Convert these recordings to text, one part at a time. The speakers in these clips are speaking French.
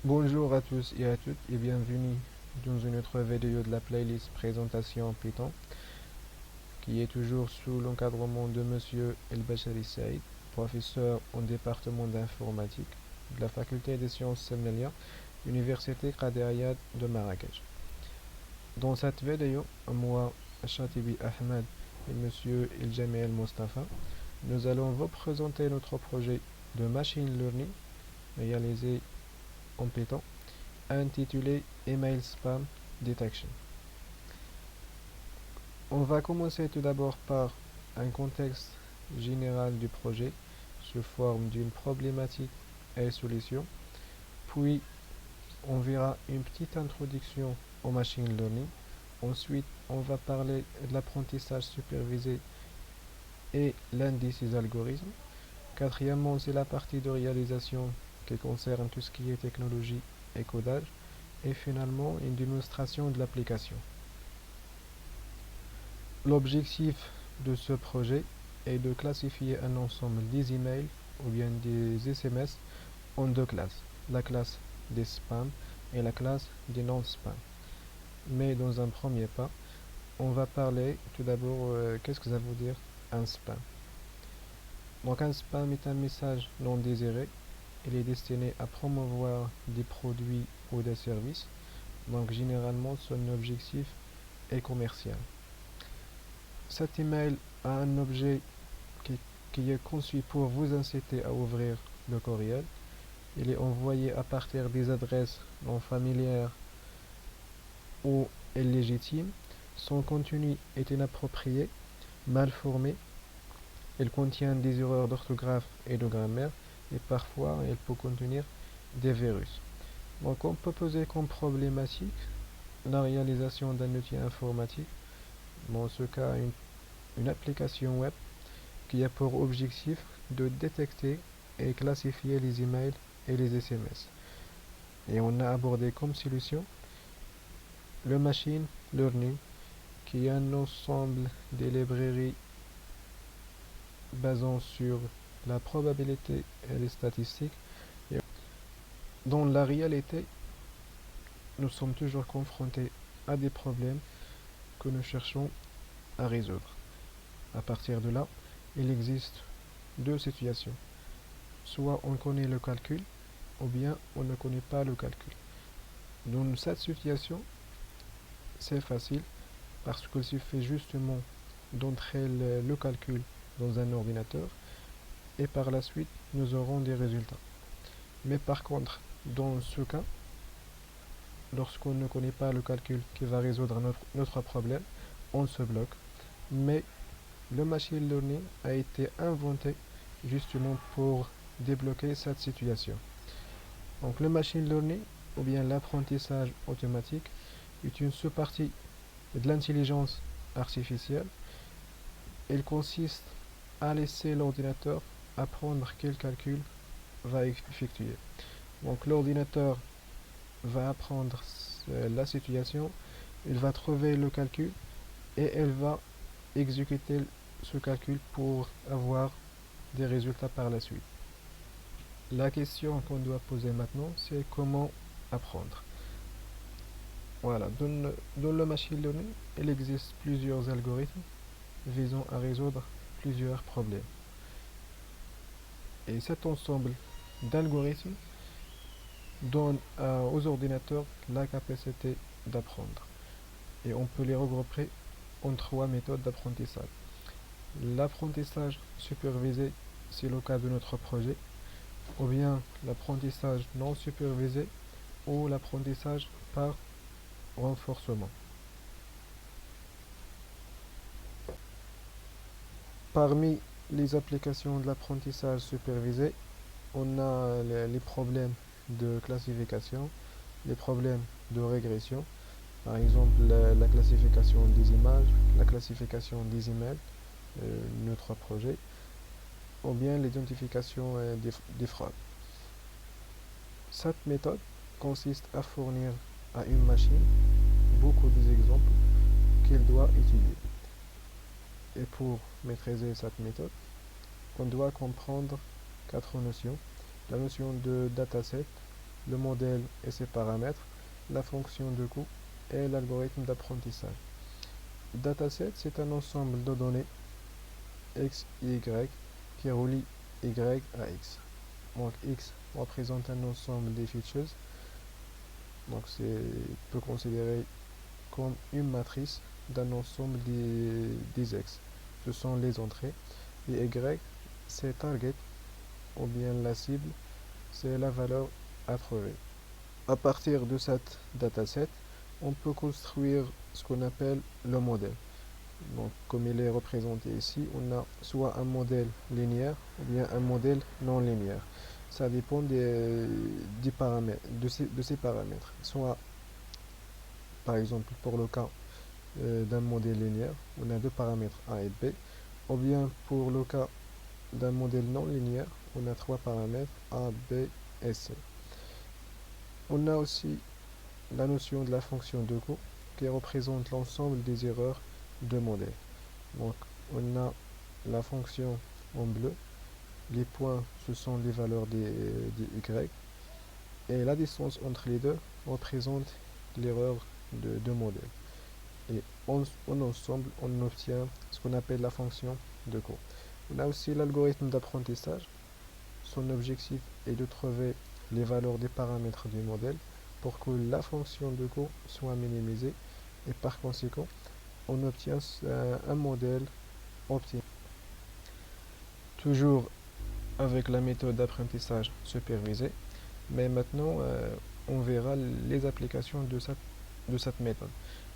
Bonjour à tous et à toutes et bienvenue dans une autre vidéo de la playlist présentation Python qui est toujours sous l'encadrement de Monsieur El-Bachari Saïd, professeur en département d'informatique de la faculté des sciences Semnelia, Université Qadiriyat de Marrakech. Dans cette vidéo, moi, Chatibi Ahmed et Monsieur El-Jamil Mustafa, nous allons vous présenter notre projet de machine learning réalisé en Python intitulé Email Spam Detection. On va commencer tout d'abord par un contexte général du projet sous forme d'une problématique et solution. Puis, on verra une petite introduction au machine learning. Ensuite, on va parler de l'apprentissage supervisé et l'un de ses algorithmes. Quatrièmement, c'est la partie de réalisation qui concerne tout ce qui est technologie et codage. Et finalement, une démonstration de l'application. L'objectif de ce projet est de classifier un ensemble des emails ou bien des SMS en deux classes, la classe des spams et la classe des non-spams. Mais dans un premier pas, on va parler tout d'abord qu'est-ce que ça veut dire un spam. Donc un spam est un message non désiré. Il est destiné à promouvoir des produits ou des services. Donc généralement son objectif est commercial. Cet email a un objet qui est conçu pour vous inciter à ouvrir le courriel. Il est envoyé à partir des adresses non familières ou illégitimes. Son contenu est inapproprié, mal formé. Il contient des erreurs d'orthographe et de grammaire et parfois il peut contenir des virus. Donc on peut poser comme problématique la réalisation d'un outil informatique, dans ce cas une application web qui a pour objectif de détecter et classifier les emails et les SMS. Et on a abordé comme solution le machine learning, qui est un ensemble de librairies basant sur la probabilité et les statistiques. Et dans la réalité, nous sommes toujours confrontés à des problèmes que nous cherchons à résoudre. À partir de là, il existe deux situations. Soit on connaît le calcul, ou bien on ne connaît pas le calcul. Dans cette situation, c'est facile parce qu'il suffit justement d'entrer le calcul dans un ordinateur et par la suite nous aurons des résultats. Mais par contre, dans ce cas, lorsqu'on ne connaît pas le calcul qui va résoudre notre problème, on se bloque. Mais le machine learning a été inventé justement pour débloquer cette situation. Donc le machine learning ou bien l'apprentissage automatique est une sous-partie de l'intelligence artificielle. Il consiste à laisser l'ordinateur apprendre quel calcul va effectuer. Donc l'ordinateur va apprendre la situation, il va trouver le calcul et elle va exécuter ce calcul pour avoir des résultats par la suite. La question qu'on doit poser maintenant, c'est comment apprendre. Voilà, dans le machine learning, il existe plusieurs algorithmes visant à résoudre plusieurs problèmes. Et cet ensemble d'algorithmes donne aux ordinateurs la capacité d'apprendre. Et on peut les regrouper en trois méthodes d'apprentissage. L'apprentissage supervisé, c'est le cas de notre projet, ou bien l'apprentissage non supervisé, ou l'apprentissage par renforcement. Parmi les applications de l'apprentissage supervisé, on a les problèmes de classification, les problèmes de régression, par exemple la classification des images, la classification des emails, notre projet, ou bien l'identification des fraudes. Cette méthode consiste à fournir à une machine beaucoup d'exemples qu'elle doit étudier. Et pour maîtriser cette méthode, on doit comprendre quatre notions. La notion de dataset, le modèle et ses paramètres, la fonction de coût et l'algorithme d'apprentissage. Dataset, c'est un ensemble de données x et y qui relie y à x. Donc x représente un ensemble des features, donc c'est peut considérer comme une matrice d'un ensemble des x. Ce sont les entrées. Et y, c'est target, ou bien la cible, c'est la valeur à trouver. À partir de cette dataset, on peut construire ce qu'on appelle le modèle. Donc, comme il est représenté ici, on a soit un modèle linéaire ou bien un modèle non linéaire. Ça dépend des paramètres, de ces paramètres. Soit, par exemple, pour le cas d'un modèle linéaire, on a deux paramètres A et B, ou bien pour le cas d'un modèle non linéaire, on a trois paramètres A, B et C. On a aussi la notion de la fonction de coût qui représente l'ensemble des erreurs de modèle. Donc, on a la fonction en bleu, les points ce sont les valeurs des y, et la distance entre les deux représente l'erreur de modèle. Et en ensemble, on obtient ce qu'on appelle la fonction de coût. On a aussi l'algorithme d'apprentissage. Son objectif est de trouver les valeurs des paramètres du modèle pour que la fonction de coût soit minimisée et par conséquent, on obtient un modèle optimal. Toujours avec la méthode d'apprentissage supervisé, mais maintenant on verra les applications de cette méthode.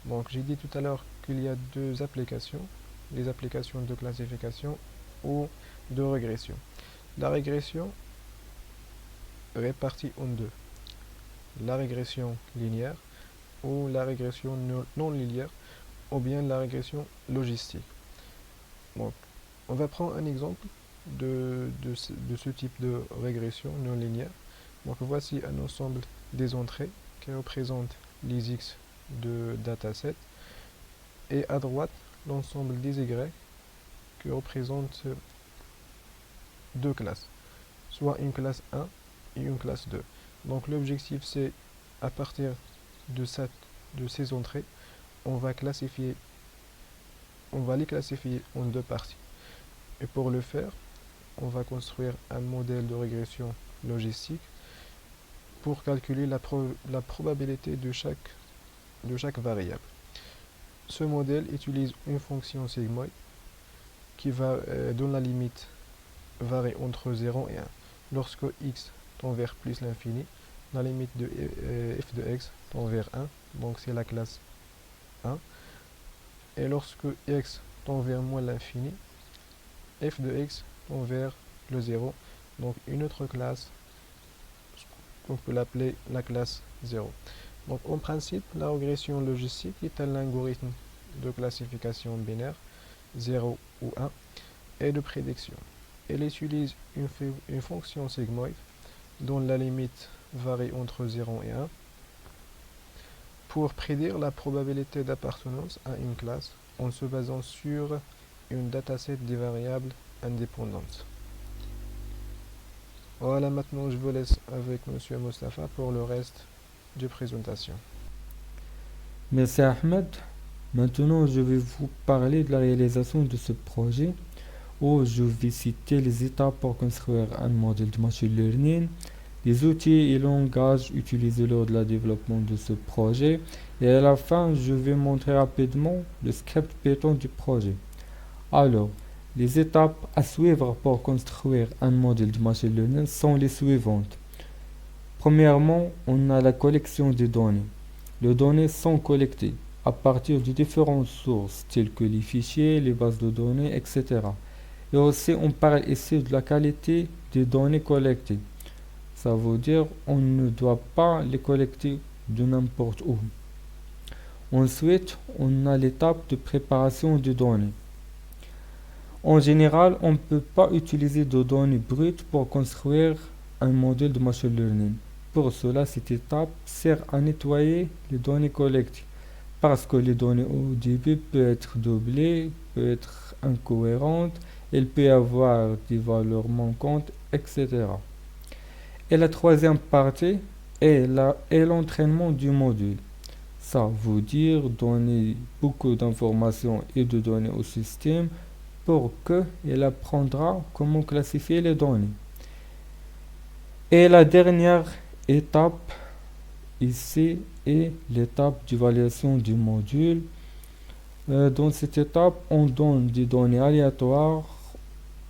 Donc j'ai dit tout à l'heure qu'il y a deux applications, les applications de classification ou de régression. La régression répartie en deux, la régression linéaire ou la régression non linéaire ou bien la régression logistique. Donc on va prendre un exemple de ce type de régression non linéaire. Donc voici un ensemble des entrées qui représentent les x de dataset et à droite l'ensemble des y qui représentent deux classes, soit une classe 1 et une classe 2. Donc l'objectif c'est à partir de ces entrées, on va les classifier en deux parties. Et pour le faire, on va construire un modèle de régression logistique pour calculer la probabilité de chaque variable. Ce modèle utilise une fonction sigmoid qui va, dont la limite varie entre 0 et 1. Lorsque x tend vers plus l'infini, la limite de f de x tend vers 1, donc c'est la classe 1. Et lorsque x tend vers moins l'infini, f de x tend vers le 0, donc une autre classe, on peut l'appeler la classe 0. Donc en principe, la régression logistique est un algorithme de classification binaire 0 ou 1 et de prédiction. Elle utilise une fonction sigmoid dont la limite varie entre 0 et 1 pour prédire la probabilité d'appartenance à une classe en se basant sur une dataset des variables indépendantes. Voilà, maintenant je vous laisse avec M. Mostafa pour le reste de présentation. Merci Ahmed. Maintenant, je vais vous parler de la réalisation de ce projet où je vais citer les étapes pour construire un modèle de machine learning, les outils et langages utilisés lors de la développement de ce projet et à la fin, je vais montrer rapidement le script Python du projet. Alors, les étapes à suivre pour construire un modèle de machine learning sont les suivantes. Premièrement, on a la collection des données. Les données sont collectées à partir de différentes sources telles que les fichiers, les bases de données, etc. Et aussi, on parle ici de la qualité des données collectées. Ça veut dire on ne doit pas les collecter de n'importe où. Ensuite, on a l'étape de préparation des données. En général, on ne peut pas utiliser de données brutes pour construire un modèle de machine learning. Pour cela, cette étape sert à nettoyer les données collectées parce que les données au début peuvent être doublées, peuvent être incohérentes, il peut y avoir des valeurs manquantes, etc. Et la troisième partie, et l'entraînement du module. Ça veut dire donner beaucoup d'informations et de données au système pour qu'il apprendra comment classifier les données. Et la dernière étape ici est l'étape d'évaluation du module. Dans cette étape, on donne des données aléatoires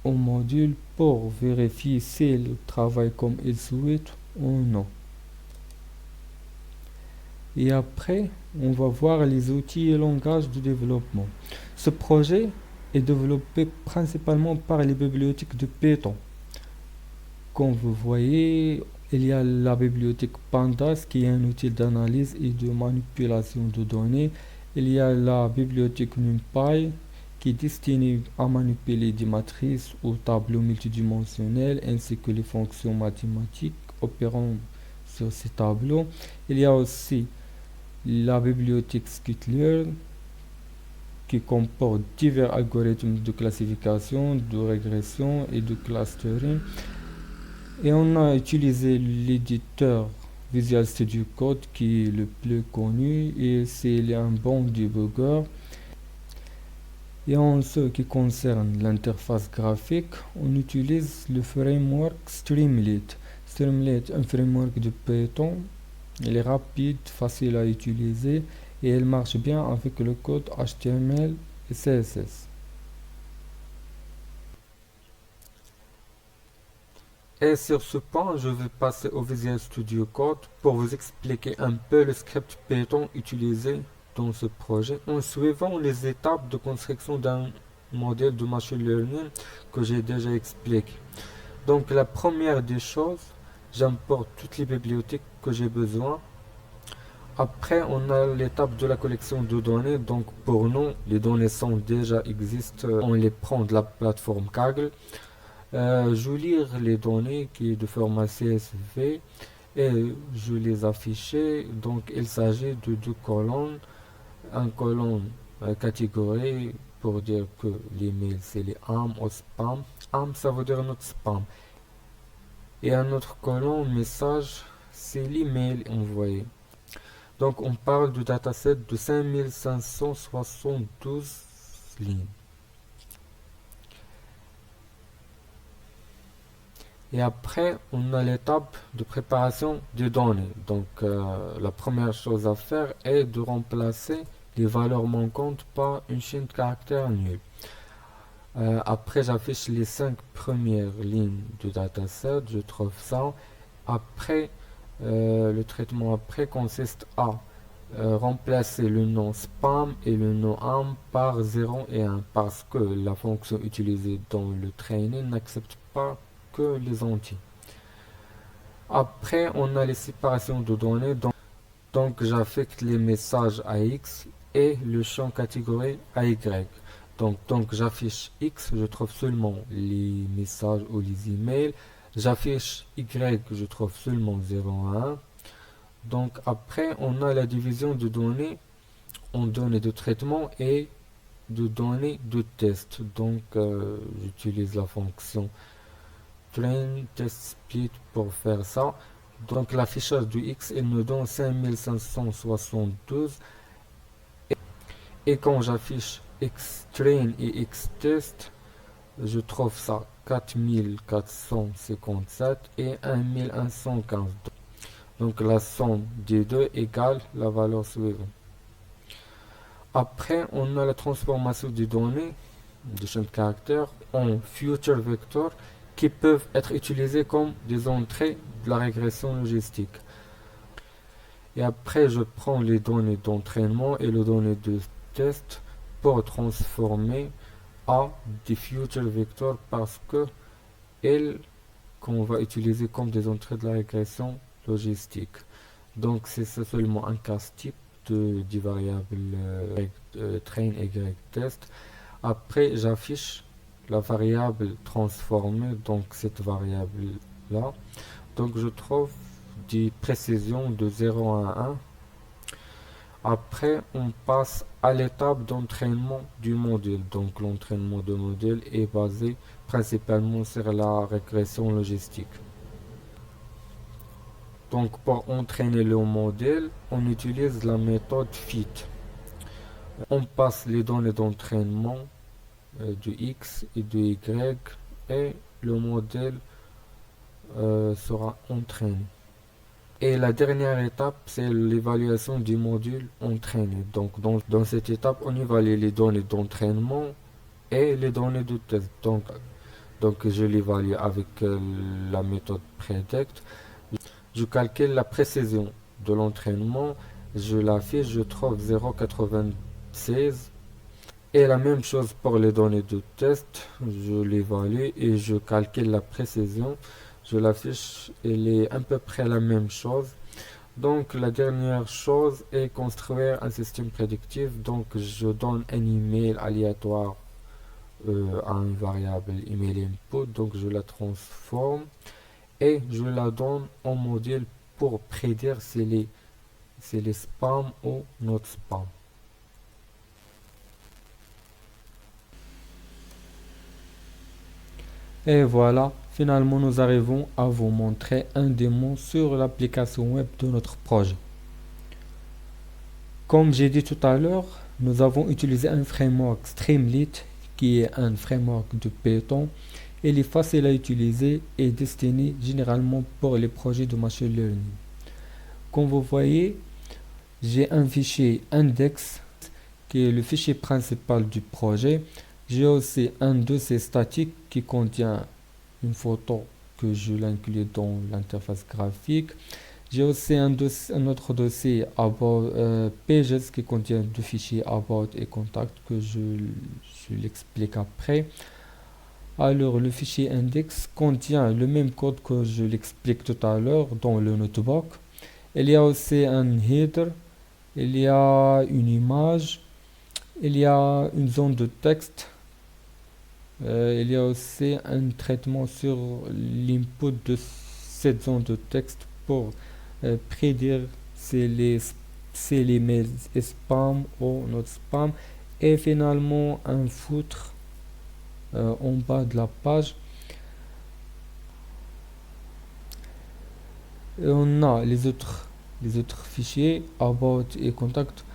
au module pour vérifier s'il travaille comme il souhaite ou non. Et après, on va voir les outils et langages de développement. Ce projet est développé principalement par les bibliothèques de Python. Comme vous voyez, il y a la bibliothèque Pandas qui est un outil d'analyse et de manipulation de données. Il y a la bibliothèque NumPy qui est destinée à manipuler des matrices ou tableaux multidimensionnels ainsi que les fonctions mathématiques opérant sur ces tableaux. Il y a aussi la bibliothèque Scikit-learn qui comporte divers algorithmes de classification, de régression et de clustering. Et on a utilisé l'éditeur Visual Studio Code qui est le plus connu et c'est un bon debugger. Et en ce qui concerne l'interface graphique, on utilise le framework Streamlit. Streamlit est un framework de Python. Il est rapide, facile à utiliser et il marche bien avec le code HTML et CSS. Et sur ce point, je vais passer au Visual Studio Code pour vous expliquer un peu le script Python utilisé dans ce projet en suivant les étapes de construction d'un modèle de machine learning que j'ai déjà expliqué. Donc la première des choses, j'importe toutes les bibliothèques que j'ai besoin. Après, on a l'étape de la collection de données. Donc pour nous, les données sont déjà existent. On les prend de la plateforme Kaggle. Je lire les données qui est de format CSV et je les affiche. Donc il s'agit de deux colonnes. Un colonne catégorie pour dire que l'email c'est les AM ou spam. AM ça veut dire notre spam. Et un autre colonne message c'est l'email envoyé. Donc on parle du dataset de 5572 lignes. Et après, on a l'étape de préparation des données. Donc la première chose à faire est de remplacer les valeurs manquantes par une chaîne de caractères nulle. Après, j'affiche les 5 premières lignes du dataset, je trouve ça. Après, le traitement après consiste à remplacer le nom spam et le nom am par 0 et 1 parce que la fonction utilisée dans le training n'accepte pas que les entiers. Après, on a les séparations de données. Donc j'affecte les messages à X et le champ catégorie à Y. Donc j'affiche X, je trouve seulement les messages ou les emails. J'affiche Y, je trouve seulement 0 à 1. Donc après, on a la division de données en données de traitement et de données de test. Donc j'utilise la fonction train test split pour faire ça. Donc l'affichage du X, il me donne 5572. Et quand j'affiche Xtrain et Xtest, je trouve ça 4457 et 1115. Donc la somme des deux égale la valeur suivante. Après, on a la transformation des données de chaîne de caractères en future vector qui peuvent être utilisés comme des entrées de la régression logistique. Et après, je prends les données d'entraînement et les données de test pour transformer à des future vectors parce que elles qu'on va utiliser comme des entrées de la régression logistique. Donc c'est seulement un casse-type du variable train y test. Après, j'affiche la variable transformée, donc cette variable là. Donc je trouve des précisions de 0 à 1. Après, on passe à l'étape d'entraînement du modèle. Donc l'entraînement du modèle est basé principalement sur la régression logistique. Donc pour entraîner le modèle, on utilise la méthode FIT. On passe les données d'entraînement de X et de Y et le modèle sera entraîné. Et la dernière étape, c'est l'évaluation du module entraîné. Donc dans cette étape, on évalue les données d'entraînement et les données de test. Donc je l'évalue avec la méthode Predict. Je calcule la précision de l'entraînement, je l'affiche, je trouve 0,96. Et la même chose pour les données de test, je l'évalue et je calcule la précision, je l'affiche, elle est à peu près la même chose. Donc la dernière chose est construire un système prédictif. Donc je donne un email aléatoire à une variable email input, donc je la transforme et je la donne en modèle pour prédire si les spam ou not spam. Et voilà, finalement nous arrivons à vous montrer un démon sur l'application web de notre projet. Comme j'ai dit tout à l'heure, nous avons utilisé un framework Streamlit qui est un framework de Python. Il est facile à utiliser et destiné généralement pour les projets de machine learning. Comme vous voyez, j'ai un fichier index qui est le fichier principal du projet. J'ai aussi un dossier statique qui contient une photo que je l'inclus dans l'interface graphique. J'ai aussi un autre dossier about, pages qui contient deux fichiers about et contact que je l'explique après. Alors le fichier index contient le même code que je l'explique tout à l'heure dans le notebook. Il y a aussi un header, il y a une image, il y a une zone de texte. Il y a aussi un traitement sur l'input de cette zone de texte pour prédire si les mails spam ou not spam. Et finalement un footer en bas de la page. Et on a les autres fichiers, about et contact.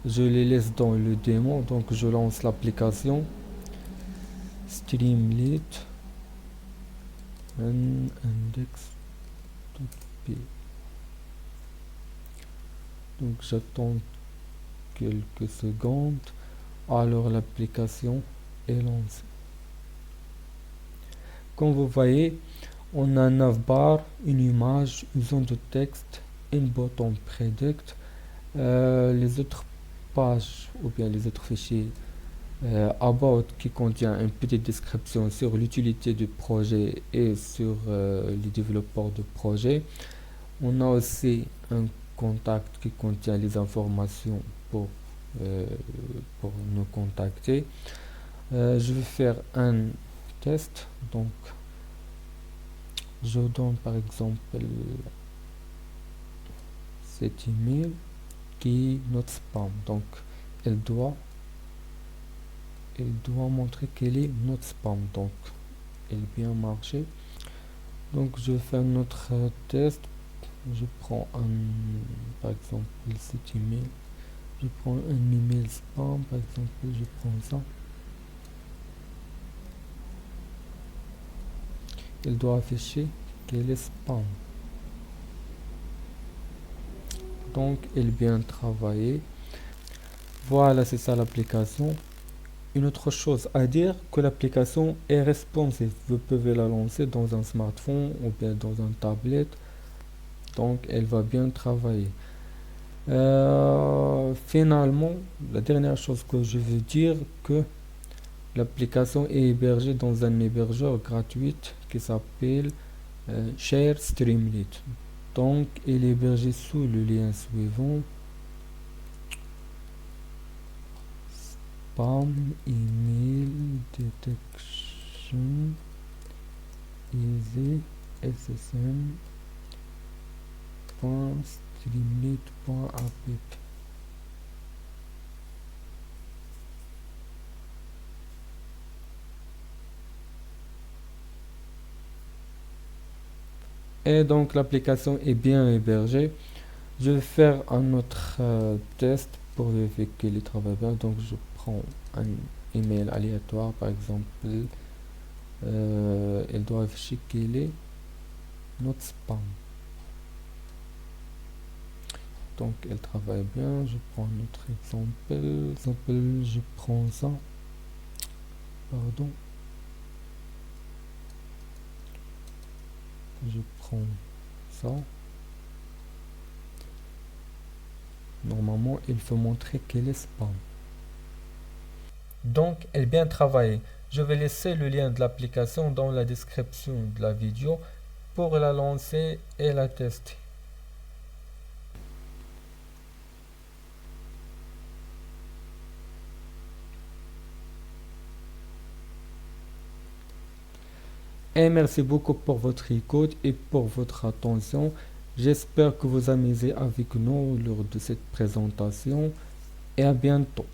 Je les laisse dans le démon, donc je lance l'application. Streamlit index.p. Donc j'attends quelques secondes. Alors l'application est lancée. Comme vous voyez, on a 9 barres, une image, une zone de texte, un bouton predict. Les autres pages ou bien les autres fichiers about qui contient une petite description sur l'utilité du projet et sur les développeurs de projet. On a aussi un contact qui contient les informations pour, euh, pour nous contacter. Je vais faire un test, donc je donne par exemple cet email qui est not spam, donc elle doit montrer qu'elle est not spam, donc elle bien marché. Donc je fais un autre test, je prends par exemple cet email, je prends un email spam, par exemple je prends ça, elle doit afficher qu'elle est spam, donc elle bien travaillé. Voilà, c'est ça l'application. Une autre chose à dire, que l'application est responsive. Vous pouvez la lancer dans un smartphone ou bien dans un tablette. Donc elle va bien travailler. Finalement, la dernière chose que je veux dire, que l'application est hébergée dans un hébergeur gratuit qui s'appelle Share Streamlit. Donc elle est hébergée sous le lien suivant. Spam email detection easy ssm.streamlit.app. Et donc l'application est bien hébergée. Je vais faire un autre test pour vérifier qu'il travaille bien. Donc je prends un email aléatoire par exemple. Elle doit afficher qu'il est not spam. Donc elle travaille bien. Je prends un autre exemple. Je prends ça. Pardon. Je prends ça. Normalement, il faut montrer qu'elle est spam. Donc, elle est bien travaillée. Je vais laisser le lien de l'application dans la description de la vidéo pour la lancer et la tester. Et merci beaucoup pour votre écoute et pour votre attention. J'espère que vous amusez avec nous lors de cette présentation et à bientôt.